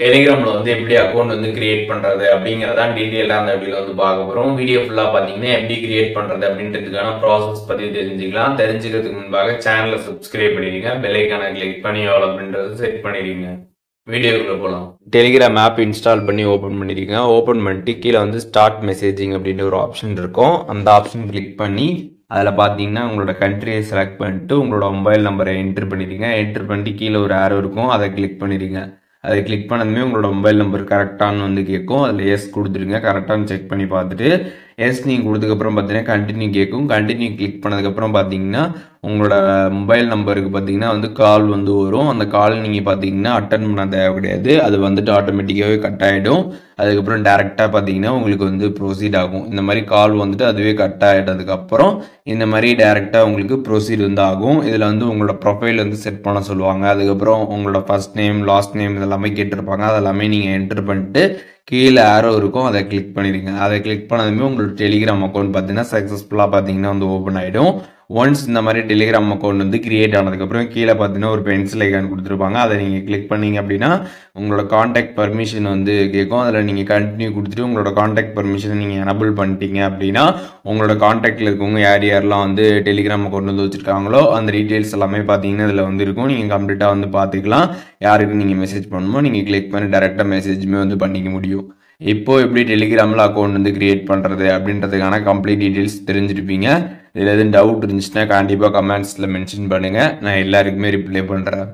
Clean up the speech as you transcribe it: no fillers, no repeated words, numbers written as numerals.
டெலிகிராம்ல வந்து எப்படி அக்கௌண்ட் வந்து கிரியேட் பண்றது அப்படிங்கறத டீடைலா அந்த வீடியோல வந்து பார்க்க போறோம். வீடியோ ஃபுல்லா பாத்தீங்கன்னா எப்படி கிரியேட் பண்றது அப்படின்றதுக்கான ப்ராசஸ் பத்தி தெரிஞ்சுக்கலாம். தெரிஞ்சுக்கிறதுக்கு முன்பாக சேனலை சப்ஸ்கிரைப் பண்ணிடுங்க, பெல் ஐகானை கிளிக் பண்ணி ஆல் அப்படின்றத செட் பண்ணிடுங்க. வீடியோக்குள்ள போகலாம். டெலிகிராம் ஆப் இன்ஸ்டால் பண்ணி ஓப்பன் பண்ணிடுங்க. ஓப்பன் பண்ணிட்டு கீழே வந்து ஸ்டார்ட் மெசேஜிங் அப்படின்ற ஒரு ஆப்ஷன் இருக்கும். அந்த ஆப்ஷன் கிளிக் பண்ணி அதில் பார்த்தீங்கன்னா உங்களோட கண்ட்ரியை செலக்ட் பண்ணிட்டு உங்களோட மொபைல் நம்பரை என்ட்ரு பண்ணிடுங்க. என்ட்ரு பண்ணிட்டு கீழே ஒரு ஆரோ இருக்கும், அதை கிளிக் பண்ணிடுங்க. அதை கிளிக் பண்ணதுமே உங்களோட மொபைல் நம்பர் கரெக்டானு வந்து கேட்கும். அதில் எஸ் கொடுத்துருங்க. கரெக்டானு செக் பண்ணி பார்த்துட்டு எஸ் நீங்கள் கொடுத்ததுக்கப்புறம் பார்த்தீங்கன்னா கண்டினியூ கேட்கும். கண்டினியூ கிளிக் பண்ணதுக்கப்புறம் பார்த்தீங்கன்னா உங்களோட மொபைல் நம்பருக்கு பார்த்தீங்கன்னா வந்து கால் வந்து வரும். அந்த கால் நீங்கள் பார்த்தீங்கன்னா அட்டன் பண்ண தேவை கிடையாது. அது வந்துட்டு ஆட்டோமேட்டிக்காகவே கட் ஆகிடும். அதுக்கப்புறம் டேரெக்டாக பார்த்தீங்கன்னா உங்களுக்கு வந்து ப்ரொசீட் ஆகும். இந்த மாதிரி கால் வந்துட்டு அதுவே கட் ஆகிட்டதுக்கப்புறம் இந்த மாதிரி டேரெக்டாக உங்களுக்கு ப்ரொசீட் வந்து ஆகும். இதில் வந்து உங்களோட ப்ரொஃபைல் வந்து செட் பண்ண சொல்லுவாங்க. அதுக்கப்புறம் உங்களோட ஃபர்ஸ்ட் நேம் லாஸ்ட் நேம் இதெல்லாமே கேட்டிருப்பாங்க. அதெல்லாமே நீங்கள் என்டர் பண்ணிட்டு கீழே ஆரோ இருக்கும், அதை கிளிக் பண்ணிடுங்க. அதை கிளிக் பண்ணதுமே உங்களோட டெலிகிராம் அக்கௌண்ட் பார்த்தீங்கன்னா சக்ஸஸ்ஃபுல்லாக பார்த்தீங்கன்னா வந்து ஓப்பன் ஆகிடும். ஒன்ஸ் இந்த மாதிரி டெலிகிராம் அக்கௌண்ட் வந்து கிரியேட் ஆனதுக்கப்புறம் கீழே பார்த்தீங்கன்னா ஒரு பென்சில் ஐகான் கொடுத்துருப்பாங்க. அதை நீங்கள் கிளிக் பண்ணீங்க அப்படின்னா உங்களோட காண்டாக்ட் பர்மிஷன் வந்து கேட்கும். அதில் நீங்கள் கண்டினியூ கொடுத்துட்டு உங்களோட காண்டாக்ட் பர்மிஷனை நீங்கள் எனபிள் பண்ணிட்டீங்க அப்படின்னா உங்களோட காண்டாக்டில் இருக்கவங்க யார் யாரெல்லாம் வந்து டெலிகிராம் அக்கௌண்ட் வந்து வச்சுருக்காங்களோ அந்த டீட்டெயில்ஸ் எல்லாமே பார்த்தீங்கன்னா இதில் வந்து இருக்கும். நீங்கள் கம்ப்ளீட்டாக வந்து பார்த்துக்கலாம். யாருக்கு நீங்கள் மெசேஜ் பண்ணணுமோ நீங்கள் கிளிக் பண்ணி டேரெக்டாக மெசேஜுமே வந்து பண்ணிக்க முடியும். இப்போ எப்படி டெலிகிராமில் அக்கௌண்ட் வந்து கிரியேட் பண்ணுறது அப்படின்றதுக்கான கம்ப்ளீட் டீட்டெயில்ஸ் தெரிஞ்சிருப்பீங்க. இதில் எதுவும் டவுட் இருந்துச்சுன்னா கண்டிப்பாக கமெண்ட்ஸில் மென்ஷன் பண்ணுங்கள். நான் எல்லாருக்குமே ரிப்ளை பண்ணுறேன்.